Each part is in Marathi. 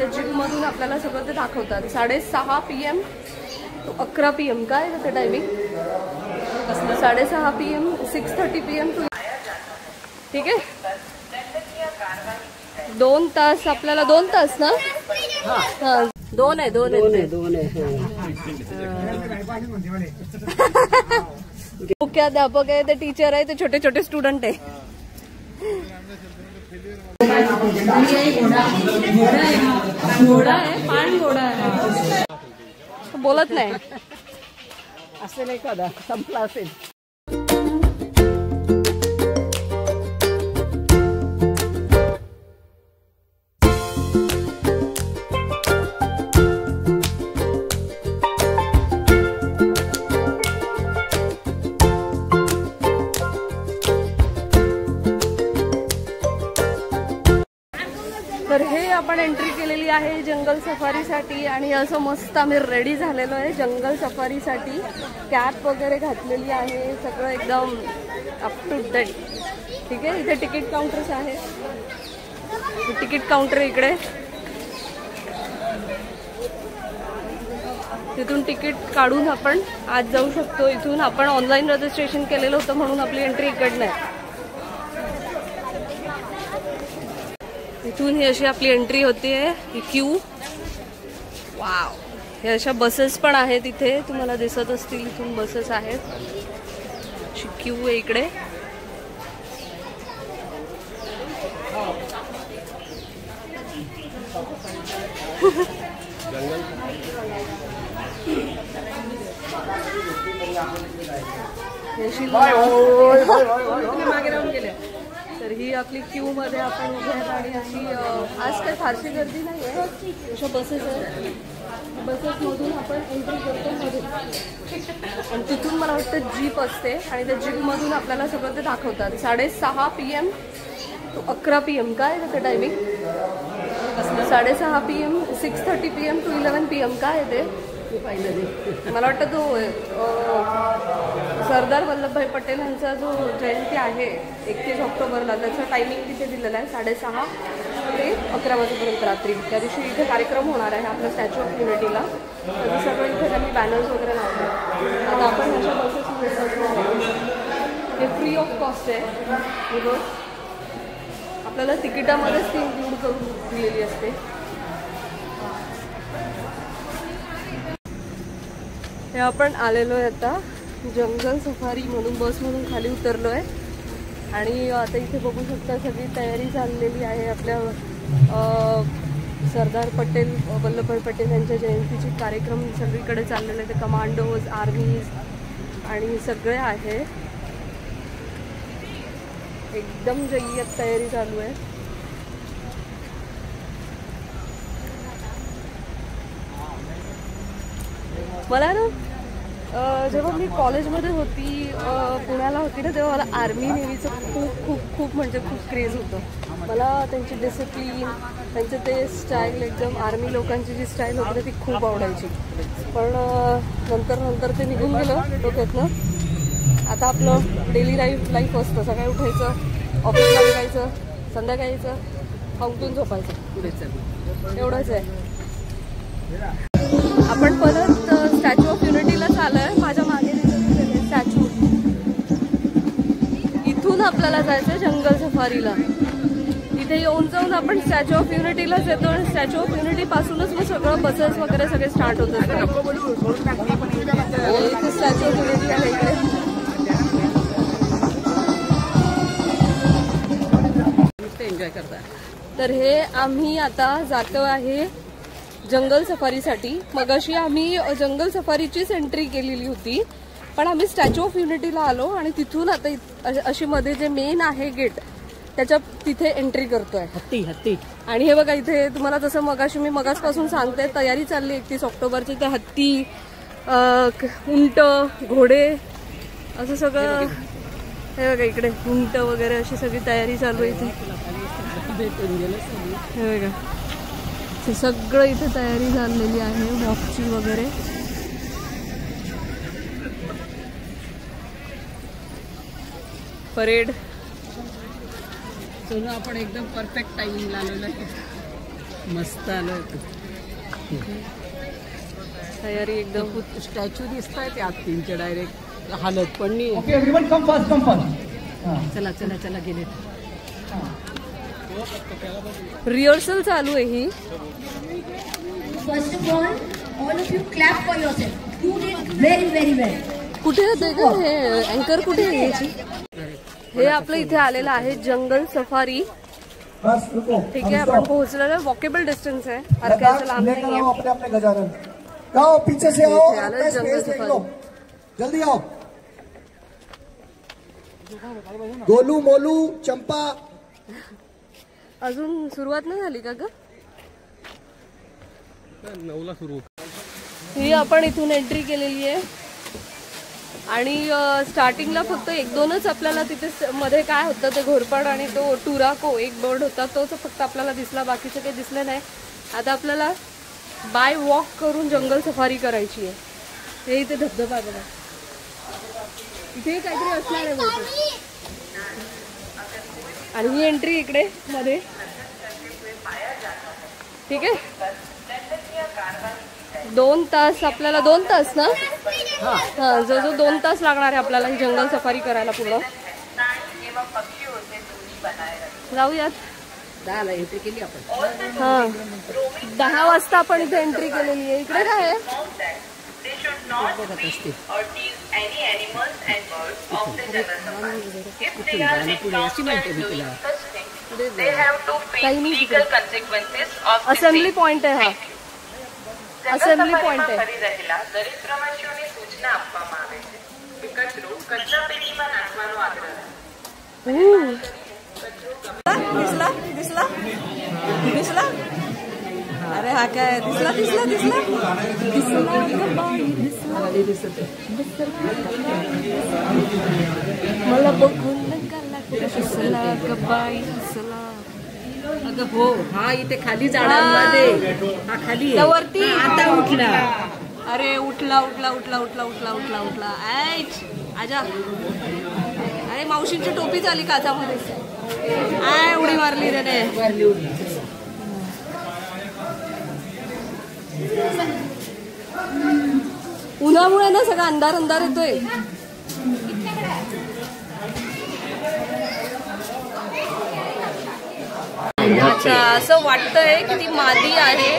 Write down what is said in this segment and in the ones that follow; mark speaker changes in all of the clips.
Speaker 1: जिम मधून आपल्याला सगळं ते दाखवतात. 6:30 PM to 11 PM काय त्याचं टायमिंग? 6:30 PM 6:30 PM to. ठीक आहे, 2 तास आपल्याला. 2 तास ना? हां 2 आहे. 2 मुख्याध्यापक आहे, ते टीचर आहे, ते छोटे छोटे स्टुडंट आहे. घोडा आहे, पाण घोडा आहे. बोलत नाही
Speaker 2: असेल एखादा, संपला असेल.
Speaker 1: तर हे आपण एंट्री केलेली आहे जंगल सफारीसाठी. आणि असं मस्त आम्ही रेडी झालेलो आहे जंगल सफारीसाठी. कॅप वगैरे घातलेली आहे, सगळं एकदम अप टू डेट. ठीक आहे, इथे तिकीट काउंटर्स आहे. तिकीट काउंटर इकडे, तिथून तिकीट काढून आपण आज जाऊ शकतो. इथून आपण ऑनलाईन रजिस्ट्रेशन केलेलं होतं म्हणून आपली एंट्री इकडनं आहे. इथून ही अशी आपली एंट्री होती आहे. ही क्यू. वाव, हे अशा बसेस पण आहेत इथे, तुम्हाला दिसत असतील. इथून बसेस आहेत. अशी क्यू आहे इकडे. मागे राहून गेले. तर ही आपली क्यू मध्ये आपण उभे आहेत. आणि अशी आज काही फारशी गर्दी नाही आहे. अशा बसेस आहेत. बसेसमधून आपण एंट्री करतो मध्ये. आणि तिथून मला वाटतं जीप असते आणि त्या जीपमधून आपल्याला सगळं ते दाखवतात. 6:30 PM to 11 PM काय त्याचं timing? 6:30 PM 6:30 PM to 11 PM काय आहे ते? मला वाटतं तो सरदार वल्लभभाई पटेल यांचा जो जयंती आहे 31 ऑक्टोबरला, त्याचा टायमिंग तिथे दिलेला आहे 6:30 ते 11 वाजेपर्यंत रात्री. त्या दिवशी इथे कार्यक्रम होणार आहे आपल्या स्टॅच्यू ऑफ युनिटीला. तर सगळं इथे त्यांनी बॅनर्स वगैरे लावले. आता आपण अशा बसेस हे फ्री ऑफ कॉस्ट आहे. बरोबर, आपल्याला तिकिटामध्येच ती इन्क्लूड करून दिलेली असते. हे आपण आलेलो आहे आता जंगल सफारी म्हणून बसमधून खाली उतरलो आहे. आणि आता इथे बघू शकता सगळी तयारी चाललेली आहे. आपल्या सरदार पटेल वल्लभभाई पटेल यांच्या जयंतीचे कार्यक्रम सगळीकडे चाललेले आहेत. कमांडोज, आर्मीज आणि सगळे आहे. एकदम जय्यत तयारी चालू आहे. मला ना जेव्हा मी कॉलेजमध्ये होती, पुण्याला होती ना, तेव्हा मला आर्मी नेव्हीचं खूप खूप खूप म्हणजे खूप क्रेज होतं. मला त्यांची डिसिप्लिन, त्यांचं ते स्टाईल, एकदम आर्मी लोकांची जी स्टाईल होती ना ती खूप आवडायची. पण नंतर ते निघून गेलं डोक्यातनं. आता आपलं डेली लाईफ असतं. सकाळी उठायचं, ऑफिसला निघायचं, संध्याकाळी यायचं, खाऊन झोपायचं, एवढंच आहे. आपण परत स्टॅच्यू ऑफ युनिटीलाच आलो आहे. माझ्या मागे स्टॅच्यू. इथून आपल्याला जायचं आहे जंगल सफारीला. इथे येऊन जाऊन आपण स्टॅच्यू ऑफ युनिटीलाच येतो. आणि स्टॅच्यू ऑफ युनिटी पासूनच मग सगळं बसेस वगैरे सगळे स्टार्ट होत असतात. इथे स्टॅच्यू ऑफ युनिटी आहे इकडे.
Speaker 2: एन्जॉय करता.
Speaker 1: तर हे आम्ही आता जातो आहे जंगल सफारीसाठी. मगाशी आम्ही जंगल सफारीचीच एंट्री केलेली होती, पण आम्ही स्टॅच्यू ऑफ युनिटीला आलो आणि तिथून आता अशी मध्ये जे मेन आहे गेट त्याच्या तिथे एंट्री करतोय.
Speaker 2: हत्ती.
Speaker 1: आणि हे बघा इथे तुम्हाला जसं मगाशी मी मगासपासून सांगते, तयारी चालली 31 ऑक्टोबरची. ते हत्ती, उंट, घोडे असं सगळं. हे बघा इकडे उंट वगैरे अशी सगळी तयारी चालू आहे इथे. हे बघा सगळं इथे तयारी झालेली आहे वॉकची वगैरे. परेड.
Speaker 2: सोनू आपण एकदम परफेक्ट टाइमिंगला आलेलो आहे. मस्त आलं.
Speaker 1: तयारी एकदम.
Speaker 2: स्टॅच्यू दिसत आहे त्यात तीनचे डायरेक्ट हालत पण नाही.
Speaker 3: Okay everyone come fast come fast.
Speaker 2: चला चला चला गेले.
Speaker 1: रिहर्सल चालू आहे ही.
Speaker 4: First of all of you clap for yourself. You did very well.
Speaker 1: कुठे होते का हे अँकर? कुठे आहे याची? हे आपलं इथे आलेलं आहे जंगल सफारी.
Speaker 3: बस रुको.
Speaker 1: ठीक आहे, आपण पोहोचलेलो आहे. वॉकेबल डिस्टन्स आहे, अर्ध्याचं लांब
Speaker 3: लेकर
Speaker 1: नाही
Speaker 3: आओ
Speaker 1: आहे.
Speaker 3: अपने अपने गजानन. आओ पीछे से आओ.
Speaker 1: चलो,
Speaker 3: अपना
Speaker 1: जंगल
Speaker 3: स्पेस देख
Speaker 1: सफारी.
Speaker 3: लो. जल्दी आओ. गोलू मोलू चंपा.
Speaker 1: अजून सुरुवात नाही झाली का ग?
Speaker 5: 9ला सुरू.
Speaker 1: ही आपण इथून एंट्री केलेली आहे आणि स्टार्टिंगला फक्त 1-2च आपल्याला तिथे मध्ये काय होतं ते घोरपड आणि तो टुराको एक बर्ड होता, तोच फक्त आपल्याला दिसला, बाकीचे काही दिसले नाही. आता आपल्याला बाय वॉक करून जंगल सफारी करायची आहे. हे इथे धबधबा बघा, इथे काहीतरी असणार आहे बहुतेक. आणि ही एंट्री इकडे मध्ये. ठीक आहे, 2 तास आपल्याला 2 तास ना. हा, जो 2 तास लागणार आहे आपल्याला ही जंगल सफारी करायला पूर्ण. जाऊयात.
Speaker 2: 10ला एंट्री केली आपण.
Speaker 1: हा, 10 वाजता आपण इथे एंट्री केलेली आहे. इकडे काय आहे?
Speaker 2: बघत असते.
Speaker 1: काही नाही तिकडे. असेंब्ली पॉइंट आहे हा. અસેમ્બલી પોઈન્ટ છે.
Speaker 6: દરિદ્રવાસીઓને સૂચના આપવામાં આવે છે કે કચરો કચરા પેટીમાં નાખવાનો આગ્રહ.
Speaker 2: दिसला दिसला दिसला. अरे हा काय दिसला दिसला दिसला दिसला.
Speaker 1: मला बघून दिसला गबाई दिसला.
Speaker 2: अगं हो, हा इथे खाली झाडांमध्ये. हा खाली आहे.
Speaker 1: वरती
Speaker 2: आता उठला.
Speaker 1: अरे उठला उठला उठला उठला उठला उठला उठला. ऐच आजा. अरे मावशींची टोपी झाली काचामध्ये. आय उडी मारली रे. उन्हामुळे ना सगळा अंधार अंधार येतोय. अच्छा, असं वाटतंय की ती मादी आहे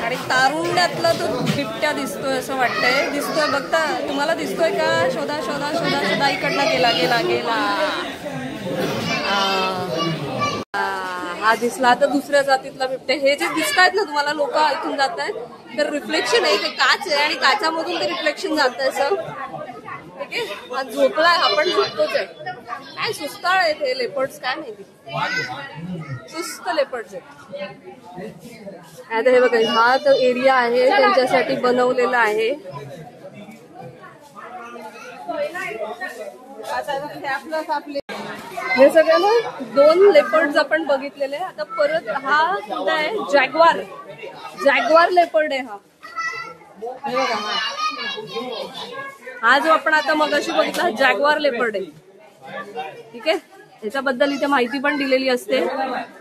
Speaker 1: आणि तारुण्यातला तो बिबट्या दिसतोय असं वाटतंय. दिसतोय बघता, तुम्हाला दिसतोय का? शोधा शोधा शोधा शोधा. इकडनं गेला गेला गेला. हा दिसला. आता दुसऱ्या जातीतला बिबट्या. हे जे दिसत आहेत ना तुम्हाला, लोक इथून जात आहेत, तर रिफ्लेक्शन आहे, ते काच आहे आणि काचामधून ते रिफ्लेक्शन जात आहे असं. ठीक आहे, हा झोपलाय, हा पण झोपतोच आहे. काय सुस्ताळ आहेत हे लेपर्ड्स, काय माहिती, सुस्त लेपर्ड्स आहेत. आता हे बघा, हा तो एरिया आहे त्यांच्यासाठी बनवलेला आहे. हे सगळं ना 2 लेपर्ड्स आपण बघितलेले. आता परत हा कोणता आहे? जॅग्वार. जॅग्वार लेपर्ड आहे हा. हे बघा, हा जो आपण आता मगाशी बघितला जॅग्वार लेपर्ड आहे. ठीक आहे, याच्याबद्दल इथे माहिती पण दिलेली असते.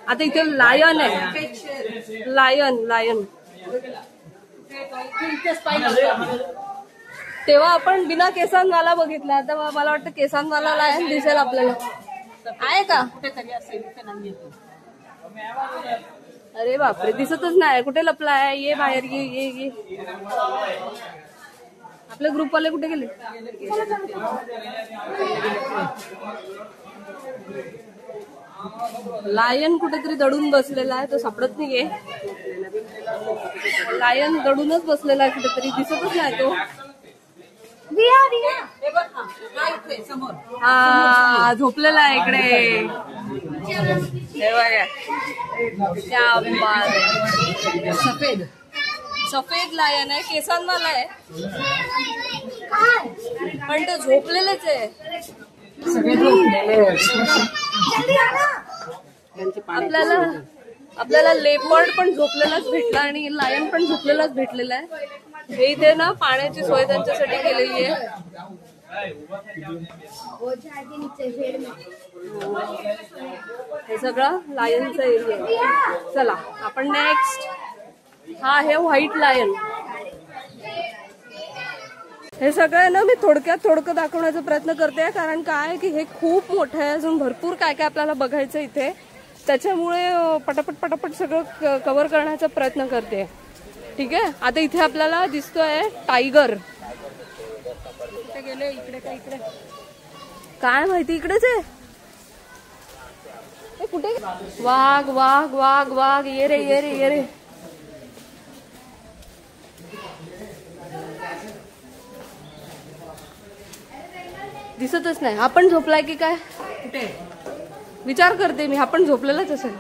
Speaker 1: आता इथे लायन आहे. लायन लायन तेव्हा आपण बिना केसांवाला बघितला. आता मला वाटतं केसांवाला लायन दिसेल आपल्याला. आहे का? अरे बापरे, दिसतच नाही. कुठे लपला आहे? ये बाहेर, ये ये ये. आपले ग्रुपवाले कुठे गेले? लायन कुठेतरी दडून बसलेला आहे, तो सापडत नाहीये. लायन दडूनच बसलेला आहे कुठेतरी, दिसतच नाही तो. हा झोपलेला आहे इकडे. सफेद सफेद लायन आहे, केसांवाला आहे, पण ते झोपलेलेच आहे. आपल्याला लेपर्ड पण झोपलेलाच भेटला आणि लायन पण झोपलेलाच भेटलेला आहे. हे इथे ना पाण्याची सोय त्यांच्यासाठी केलेली आहे. हे सगळं लायनचं एरिया आहे. चला आपण नेक्स्ट. हा आहे व्हाईट लायन. हे सगळं ना मी थोडकं दाखवण्याचा प्रयत्न करते, कारण काय की हे खूप मोठं आहे, अजून भरपूर काय काय आपल्याला बघायचं इथे, त्याच्यामुळे पटापट सगळं कव्हर करण्याचा प्रयत्न करते. ठीक आहे. आता इथे आपल्याला दिसतोय टायगर. कुठे गेले? इकडे काय? इकडे काय माहिती, इकडेच आहे. कुठे? वाघ वाघ वाघ वाघ, ये रे ये रे ये रे. दिसतच नाही. आपण झोपलाय की काय?
Speaker 2: कुठे?
Speaker 1: विचार करते मी, आपण झोपलेलाच असेल.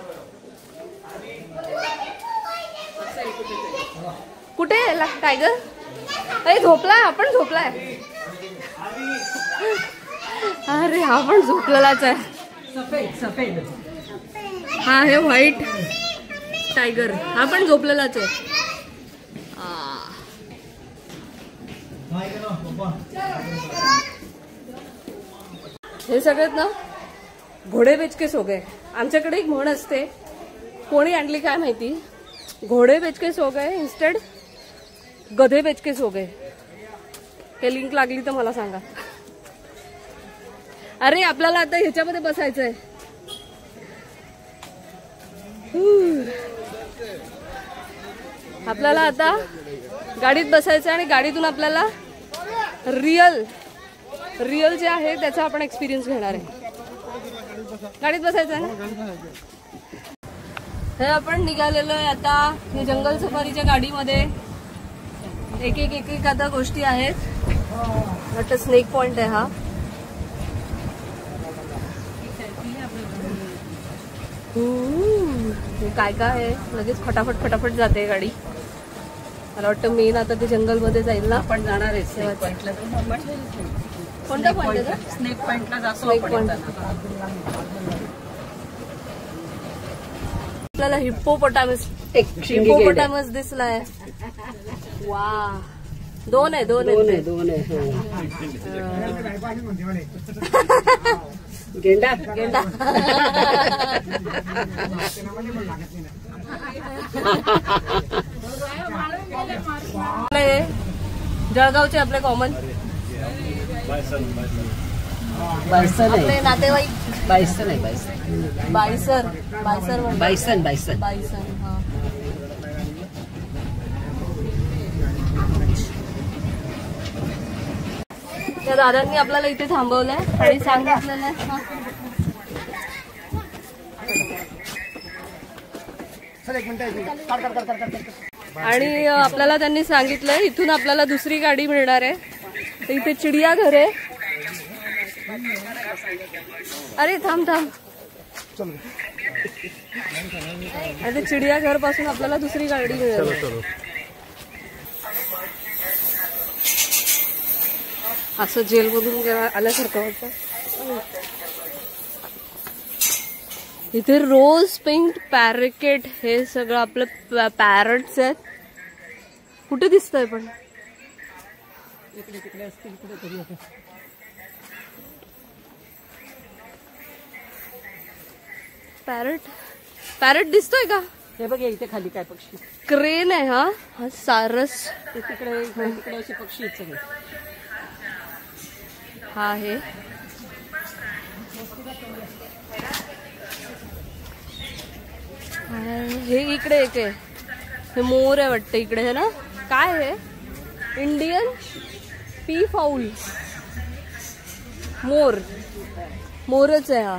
Speaker 1: कुठे टायगर? अरे झोपलाय, आपण झोपलाय. अरे आपण झोपलेलाच आहे.
Speaker 2: सफेद.
Speaker 1: हा आहे व्हाईट टायगर. हा पण झोपलेलाच आहे. हे सगळ्यात ना घोडे बेचके सो गए. आमच्याकडे एक म्हण असते, कोणी आणली काय माहिती, घोडे बेचके सो गए इन्स्टेड गधे बेचके सो गए. हे लिंक लागली तर मला सांगा. अरे आपल्याला आता ह्याच्यामध्ये बसायचंय. आपल्याला आता गाडीत बसायचं आणि गाडीतून आपल्याला रिअल जे आहे त्याचा आपण एक्सपिरियन्स घेणार आहे. गाडीत बसायचं ना. हे आपण निघालेलो आहे आता हे जंगल सफारीच्या गाडीमध्ये. एक आता गोष्टी आहेत. वाटतं स्नेक पॉइंट आहे हा. काय आहे, लगेच फटाफट जाते गाडी. मला वाटतं मेन आता ते जंगलमध्ये जाईल ना.
Speaker 2: आपण जाणार आहे स्नेक पॉइंटला.
Speaker 1: कोणता पॉइंट आहे?
Speaker 2: स्नेक पॉइंटला जातो.
Speaker 1: Snake point. आपल्याला हिप्पोपोटामस दिसलाय. वा, दोन आहे.
Speaker 2: गेंडा.
Speaker 1: जळगावचे आपले कॉमन आपले नातेवाईक. बायसर. हा. त्या दादांनी आपल्याला इथे थांबवलंय आणि सांगितलेलं आहे. आणि आपल्याला त्यांनी सांगितलंय इथून आपल्याला दुसरी गाडी मिळणार आहे. तर इथे चिडियाघर आहे. अरे थांब. आणि चिडियाघर पासून आपल्याला दुसरी गाडी मिळेल. असं जेलमधून आल्यासारखं वाटतं. इथे रोज पिंक पॅरेकेट हे सगळं आपलं पॅरट्स आहेत. कुठे दिसतंय पण?
Speaker 2: इकडे असतील कुठेतरी.
Speaker 1: पॅरट दिसतोय का?
Speaker 2: हे बघ इथे खाली काय पक्षी.
Speaker 1: क्रेन आहे. हा सारस.
Speaker 2: तिकडे असे पक्षी आहेत सगळे.
Speaker 1: हा आहे हे इकडे एक आहे. हे मोर आहे वाटतं इकडे. है ना? काय आहे? Indian P foul. मोरच आहे हा.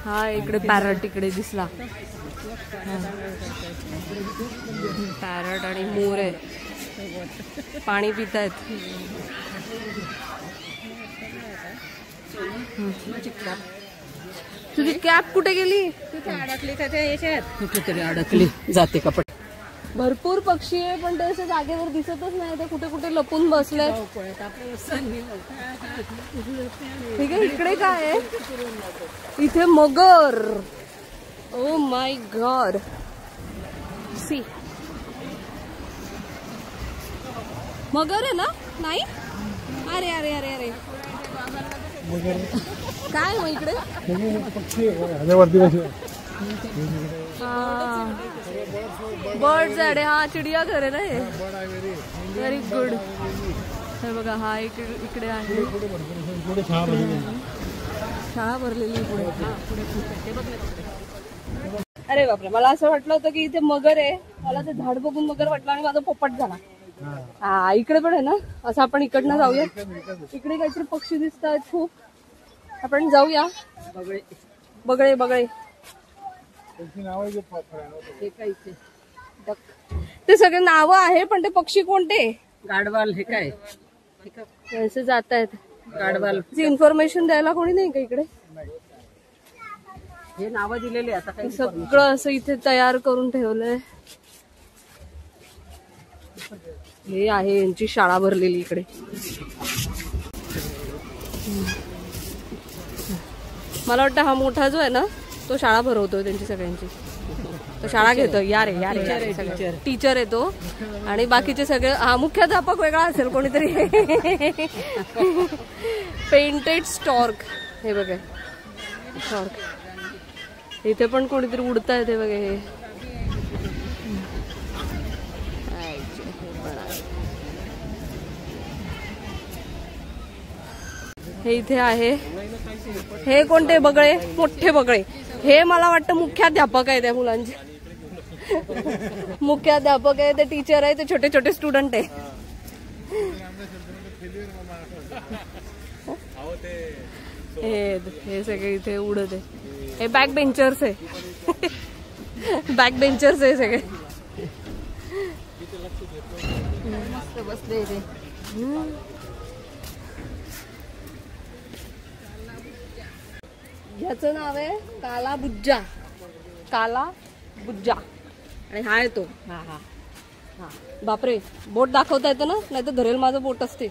Speaker 1: हा इकडे पॅरट इकडे दिसला. पॅरट आणि मोर आहे. पाणी पितायत. तुझी कॅप कुठे गेली?
Speaker 2: अडकली त्याच्या याच्यात कुठेतरी अडकली जाते कपडे.
Speaker 1: भरपूर पक्षी आहे पण ते असे जागेवर दिसतच नाही. ते कुठे कुठे लपून बसले. ठीक आहे. इकडे काय आहे? इथे मगर. Oh my God. सी मगर आहे ना? नाही, अरे अरे अरे अरे काय मग इकडे? बर्ड्स आहे. हा चिडिया घर आहे ना हे. Very good. हे बघा हा इकडे आहे. शाळा भरलेली पुढे. अरे बापरे, मला असं वाटलं होतं की इथे मगर आहे. मला ते झाड बघून मगर वाटलं आणि माझा पोपट झाला. हा इकडे पण आहे ना. असं आपण इकडनं जाऊया. इकडे काहीतरी पक्षी दिसत आहेत खूप. आपण जाऊया. बगळे बगळे ते सगळे नावं आहे पण ते पक्षी कोणते?
Speaker 2: गाडवाल हे काय
Speaker 1: असे जात आहेत.
Speaker 2: गाडवाल
Speaker 1: इन्फॉर्मेशन द्यायला कोणी नाही का इकडे?
Speaker 2: हे नावं दिलेले आता काही
Speaker 1: सगळं असं इथे तयार करून ठेवलंय. हे आहे यांची शाळा भरलेली इकडे. मला वाटतं हा मोठा जो आहे ना तो शाळा भरवतोय त्यांची सगळ्यांची. तो शाळा घेतोय. यारे टीचर आहे तो. आणि बाकीचे सगळे हा मुख्याध्यापक वेगळा असेल कोणीतरी. Painted stork. हे बघा स्टॉर्क. इथे पण कोणीतरी उडताय ते बघा. हे इथे आहे. हे कोणते बगळे? मोठे बगळे. हे मला वाटतं मुख्याध्यापक आहे त्या मुलांचे. मुख्याध्यापक आहे ते. टीचर आहे ते. छोटे छोटे स्टुडंट आहे. हे सगळे इथे उडत आहे. हे बॅक बेंचर्स आहे. बॅक बेंचर्स आहे सगळे. मस्त बसले इथे. ह्याचं नाव आहे काला बुज्जा. काला बुज्जा. आणि हा येतो. हा हा हा. बापरे, बोट दाखवता येतं ना, नाही तर धरेल माझं बोट असते.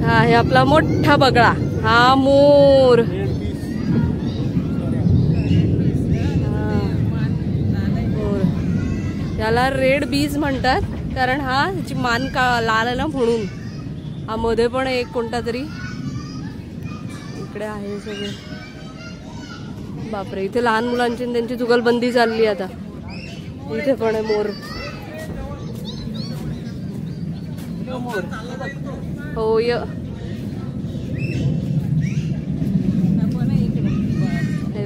Speaker 1: हा हे आपला मोठा बगळा. हा मोर. याला रेड बीज म्हणतात कारण हा ह्याची मान लाल आहे ना म्हणून. हा मध्ये पण एक कोणता तरी इकडे आहे सगळे. बापरे, इथे लहान मुलांची त्यांची जुगलबंदी चालली आता. इथे पण आहे मोर. हो हे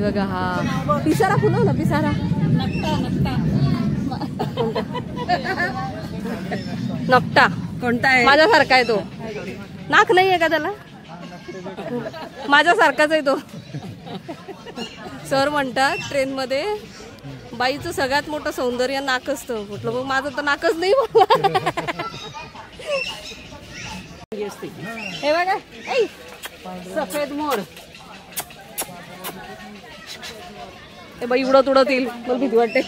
Speaker 1: बघा. हा पिसारा फुलव ना. पिसारा नकटा
Speaker 2: कोणता आहे?
Speaker 1: माझ्यासारखा आहे तो. नाक नाही आहे का त्याला? माझ्यासारखाच आहे तो. सर म्हणतात ट्रेन मध्ये बाईचं सगळ्यात मोठं सौंदर्य नाक असतं. म्हटलं मग माझं तर नाकच नाही. हे बघा
Speaker 2: सफेद मोर.
Speaker 1: हे बाई उडत उडत येईल. मला भीती वाटते.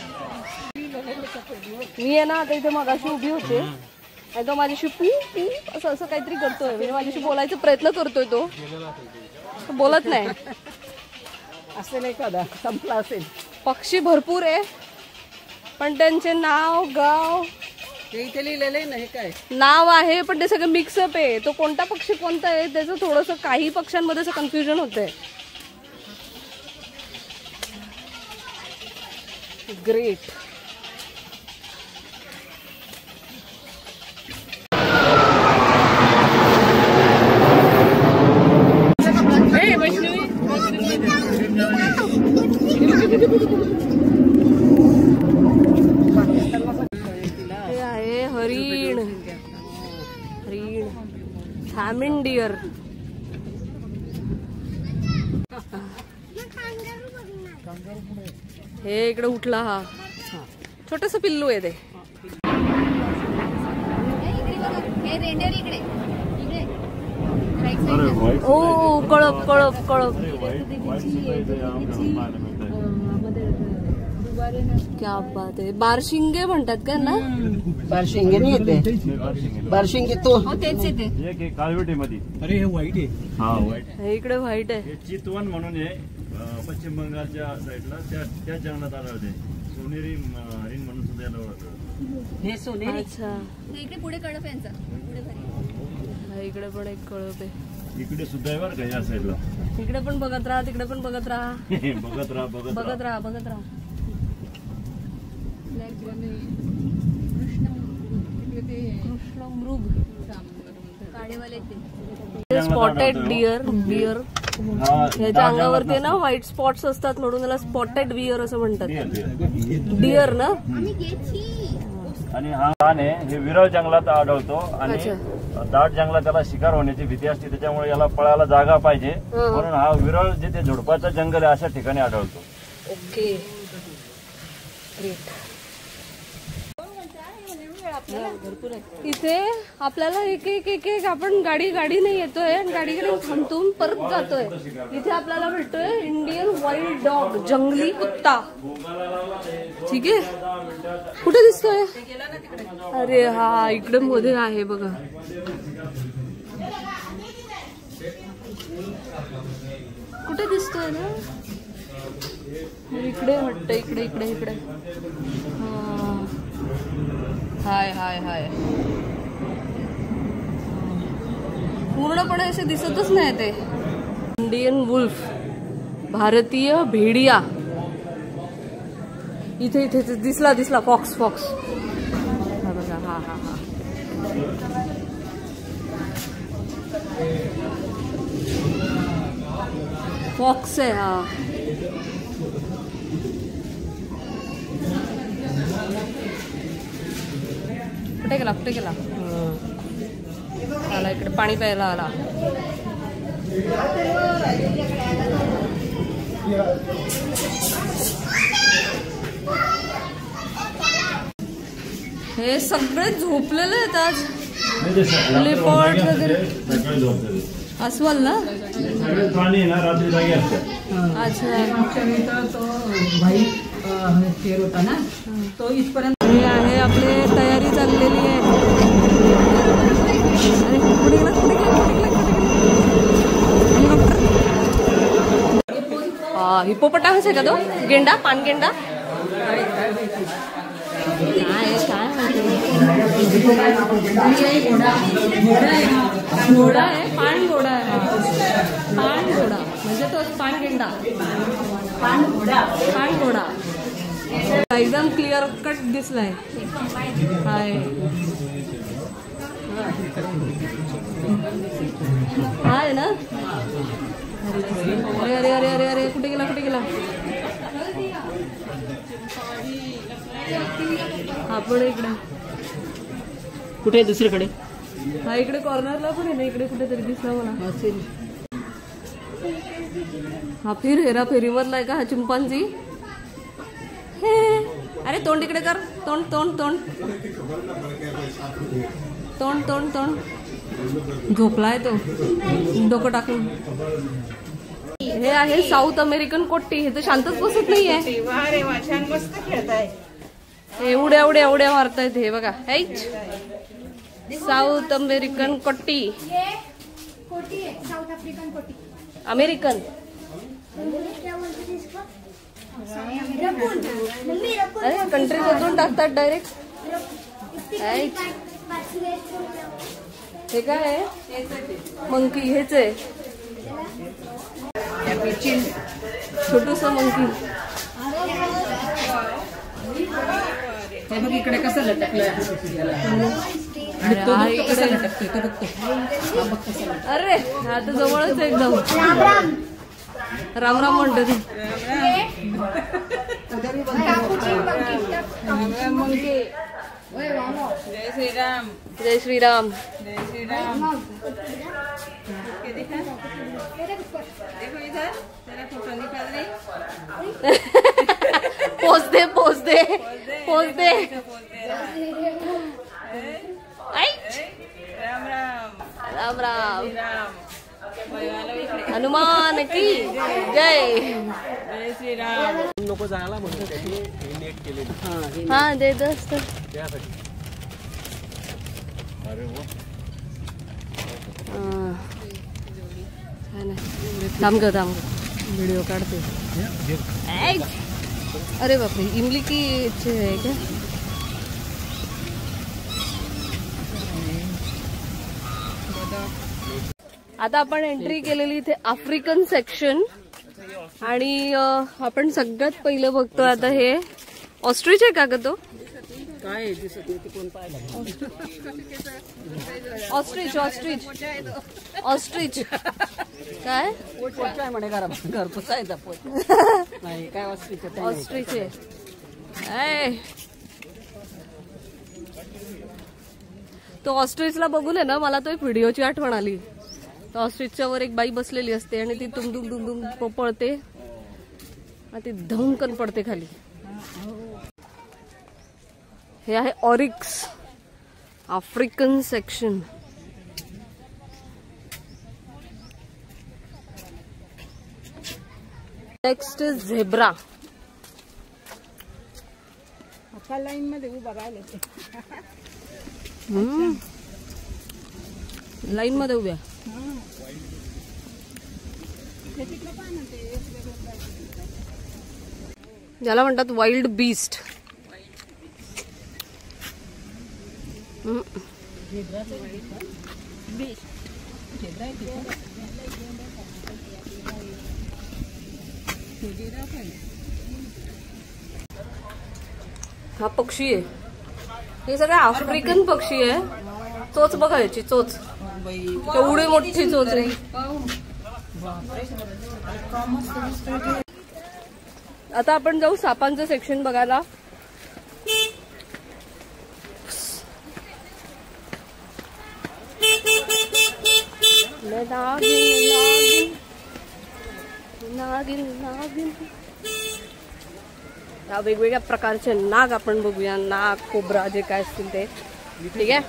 Speaker 1: मी आहे ना आता इथे मगाशी उभी होते. तो माझ्याशी पू पू असं असं काहीतरी करतोय. म्हणजे माझ्याशी बोलायचा प्रयत्न करतोय. तो बोलत नाही.
Speaker 2: असेल एखादा संपला असेल.
Speaker 1: पक्षी भरपूर आहे पण त्यांचे नाव गाव
Speaker 2: हे इथे लिहिलेलं आहे ना. हे काय
Speaker 1: नाव आहे पण ते सगळं मिक्सअप आहे. तो कोणता पक्षी कोणता आहे त्याचं थोडंसं काही पक्ष्यांमध्ये असं कन्फ्युजन होतंय. ग्रेट. हे आहे हरिण. हरिण. थामिन डिअर. हे इकडे उठला. हा छोटस पिल्लू आहे ते. ओ कळप कळप कळप. क्या बात आहे. बारशिंगे म्हणतात का ना?
Speaker 2: बारशिंगे नाही येते. बारशिंगे तो
Speaker 1: तेच येते
Speaker 5: काळवटीमध्ये. अरे हे व्हाईट आहे. हा व्हाईट.
Speaker 1: हे इकडे व्हाईट आहे.
Speaker 5: हे चितवन म्हणून आहे पश्चिम बंगालच्या साईडला त्या जंगलात आढळते. सोनेरी हरिण म्हणून
Speaker 2: हे सोनेरी.
Speaker 1: अच्छा,
Speaker 4: इकडे पुढे कळप यांचा पुढे भरी.
Speaker 1: हा, इकडे पण एक कळप आहे.
Speaker 5: इकडे सुद्धा आहे बरं का या साईडला.
Speaker 1: इकडे पण बघत राहा, तिकडे पण बघत राहा.
Speaker 5: बघत राहा
Speaker 1: बघत राहा, बघत राहा. कृष्णमृग,
Speaker 4: काळेवाले
Speaker 1: स्पॉटेड डिअर. ह्याच्या अंगावरती ना व्हाईट स्पॉट्स असतात म्हणून त्याला स्पॉटेड डिअर असं म्हणतात. डिअर ना.
Speaker 5: आणि हा वाहन आहे हे विरळ जंगलात आढळतो आणि दाट जंगलात त्याला शिकार होण्याची भीती असते, त्याच्यामुळे याला पळायला जागा पाहिजे म्हणून हा विरळ जिथे झुडपाचं जंगल आहे अशा ठिकाणी आढळतो.
Speaker 1: Okay, great. इथे आपल्याला एक एक एक एक आपण गाडीने येतोय आणि गाडीकडे थांबून परत जातोय. इथे आपल्याला भेटतोय इंडियन वाईल्ड डॉग, जंगली कुत्ता. ठीक आहे, कुठे दिसतोय? अरे हा, इकडे मध्ये आहे बघा. कुठे दिसतोय ना? इकडे वाटतं, इकडे इकडे इकडे. हाय हाय हाय. पूर्णपणे असे दिसतच नाही ते. इंडियन वुल्फ, भारतीय भेडिया. इथे इथे दिसला फॉक्स. हा बघा, हा हा हा. फॉक्स आहे हा. कुठे गेला? आला इकडे पाणी प्यायला आला. हे सगळे झोपलेले आहेत आज. लेपर्ड वगैरे, अस्वल ना.
Speaker 5: प्राणी ना रात्री जागे असतात.
Speaker 1: अच्छा,
Speaker 2: तो व्हाईट शेर होता ना तो इथपर्यंत.
Speaker 1: हे आहे आपले तयारी चाललेली आहे. अरे कुठे गेला? हा, हिपोपटामस आहे का तो? गेंडा, पानगेंडा. घोडा आहे, पानघोडा आहे. पानघोडा म्हणजे तो पानगेंडा. पानघोडा एकदम क्लिअर कट दिसलाय. हाय, हाय ना. अरे अरे अरे अरे अरे, कुठे गेला? आपण इकडे
Speaker 2: कुठे दुसरीकडे.
Speaker 1: हा, इकडे कॉर्नरला पण आहे ना, इकडे कुठेतरी दिसला मला. हा, हेराफेरी मधला आहे का हा चिंपांजी? अरे तोंड इकडे कर. तोंड. झोपलाय तो डोकं टाकून. हे आहे साऊथ अमेरिकन कोट्टी. हे तर शांतच बसत नाहीये. उड्या मारतायत हे बघा. साऊथ अमेरिकन कोट्टी.
Speaker 4: साउथ अफ्रीकन कोटी.
Speaker 1: अमेरिकन. अरे कंट्री बदलून टाकतात डायरेक्ट. हे काय आहे? मंकी. हेच आहे छोटूस मंकी.
Speaker 2: हे बघ इकडे कसं लटकलंय.
Speaker 1: अरे हा तर जवळच एकदम. राम म्हणतो ते. जय श्रीराम. पोच दे. राम. हनुमान की जय.
Speaker 2: जय श्रीराम.
Speaker 5: नको जायला म्हणून त्यांनी नेट केलेली.
Speaker 1: हा, देत असतं. थांब व्हिडिओ काढते. अरे बापरे, इमली की आहे का? आता आपण एंट्री केलेली इथे आफ्रिकन सेक्शन आणि आपण सगळ्यात पहिलं बघतो आता हे ऑस्ट्रिच आहे का ग तो?
Speaker 2: काय दिसत नाही कोण पाहिलं.
Speaker 1: ऑस्ट्रिच ऑस्ट्रिच ऑस्ट्रिच काय
Speaker 2: पोट आहे म्हणे घर पुसायचा पोट नाही काय ऑस्ट्रिच
Speaker 1: ऑस्ट्रिच आहे. तो ऑस्ट्रिचला बघून आहे ना मला तो एक व्हिडिओची आठवण आली. तो ऑस्ट्रिचच्या वर एक बाई बसलेली असते आणि ती दुमदुम दुमदुम पळते आणि ती धमकन पडते खाली. हे आहे oryx African section. Next zebra.
Speaker 2: Line मध्ये उभा राहिले
Speaker 1: लाईन मध्ये उभ्या. ज्याला म्हणतात वाईल्ड बीस्ट. हा पक्षी आहे. हे सगळे आफ्रिकन पक्षी आहे. चोच बघा याची चोच केवढी मोठी चोच आहे. आता आपण जाऊ सापांचं सेक्शन बघायला. नागिन नागिन नागिन. या वेगवेगळ्या प्रकारचे नाग आपण बघूया. नाग कोब्रा जे काय असतील ते. ठीक आहे.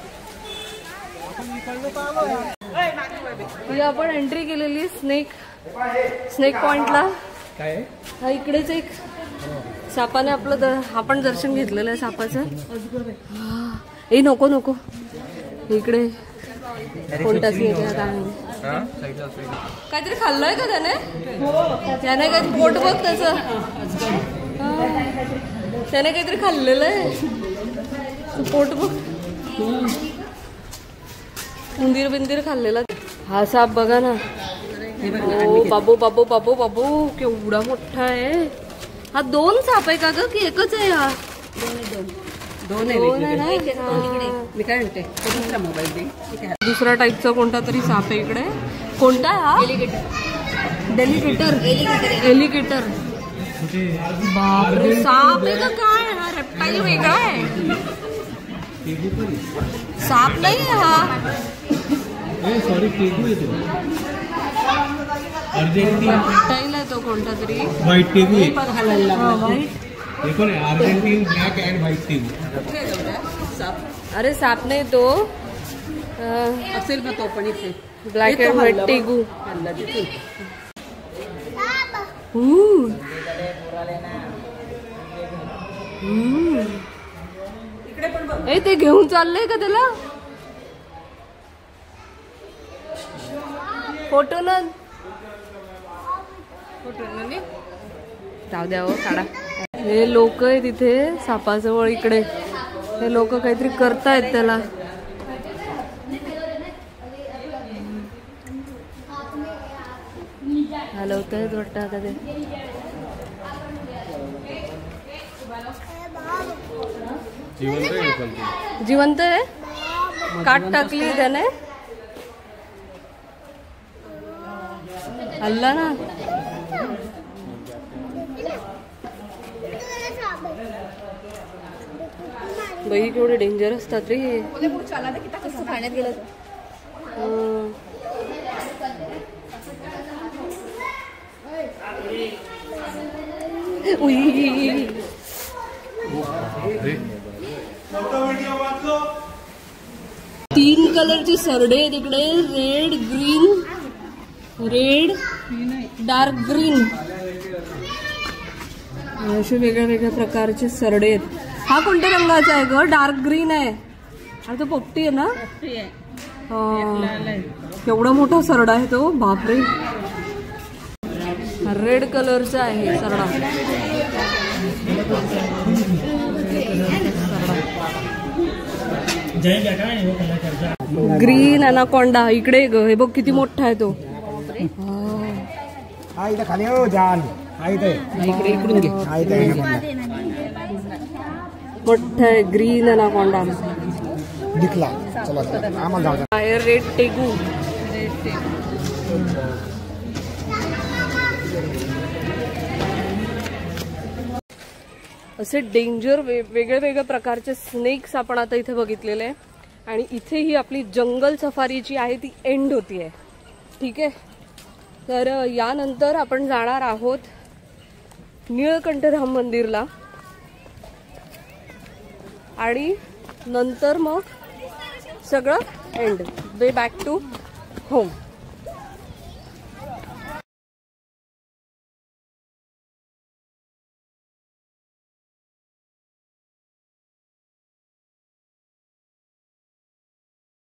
Speaker 1: ही आपण एंट्री केलेली स्नेक पॉइंटला. हा इकडेच एक सापाने आपलं आपण दर्शन घेतलेलं आहे सापाचं. ए नको नको इकडे कोणताच काहीतरी खाल्लंय का त्याने. त्याने काही पोट बघ त्याचं. त्याने काहीतरी खाल्लेलं आहे पोट बघ. उंदीर बिंदीर खाल्लेला. हा साप बघा ना. ओ बाबू बाबू बाबू बाबू केवढा मोठा आहे. हा 2 साप आहे का ग की एकच आहे? हा
Speaker 2: दोन आहे ना. मी काय म्हणते दुसरा मोबाईल दे.
Speaker 1: दुसरा टाईपचा कोणता तरी साप आहे इकडे. कोणता आहे हा? एलिगेटर. बापरे साप आहे का काय? हा रेप्टाईल वेगळा आहे. साप नाही आहे हा. रेप्टाईल आहे तो कोणता तरी.
Speaker 7: व्हाईट टेगू आहे.
Speaker 1: व्हाईट.
Speaker 7: हे पण आहे अर्जेंटीन ब्लॅक अँड व्हाईट टेगू.
Speaker 1: अरे साप नाही तो.
Speaker 2: असेल मग तो पण इथे
Speaker 1: ब्लॅक अँड व्हाईट टेगू. ए ते घेऊन चाललंय का त्याला? फोटो ना जाऊ द्या हो काढा. हे लोक आहे तिथे सापाजवळ इकडे. हे लोक काहीतरी करतायत त्याला. हलवतायत वाटतं आता ते. जिवंत आहे. काट टाकली त्याने. हल्ला ना. बाई केवढे डेंजर असतात रे.
Speaker 4: पाण्यात गेलं
Speaker 1: तीन कलरची सरडे आहेत इकडे. Red green red dark green असे वेगळ्या वेगळ्या प्रकारचे सरडे आहेत. हा कोणत्या रंगाचा आहे ग? डार्क ग्रीन आहे. आणि तो पोपटी आहे ना. केवढा मोठा सरडा आहे तो. बापरे. रेड कलरचा आहे सरडा. ग्रीन अनाकोंडा इकडे ग, हे बघ किती मोठा आहे तो.
Speaker 3: हा इथं खाली हो जाल. हा इथे
Speaker 2: इकडे इकडून घे.
Speaker 3: हा इथे
Speaker 1: मोठा आहे ग्रीन अनाकोंडा.
Speaker 3: दिखला. चला चला आम्हाला जाऊ द्या.
Speaker 1: Fire red टेगू. असे डेंजर वेगळे वेगळे प्रकारचे स्नेक्स आपण आता इथे बघितलेले आहे. आणि इथे ही आपली जंगल सफारी जी आहे ती एंड होती आहे. ठीक आहे, तर यानंतर आपण जाणार आहोत नीळकंठधाम मंदिरला आणि नंतर मग सगळं end, way back to home.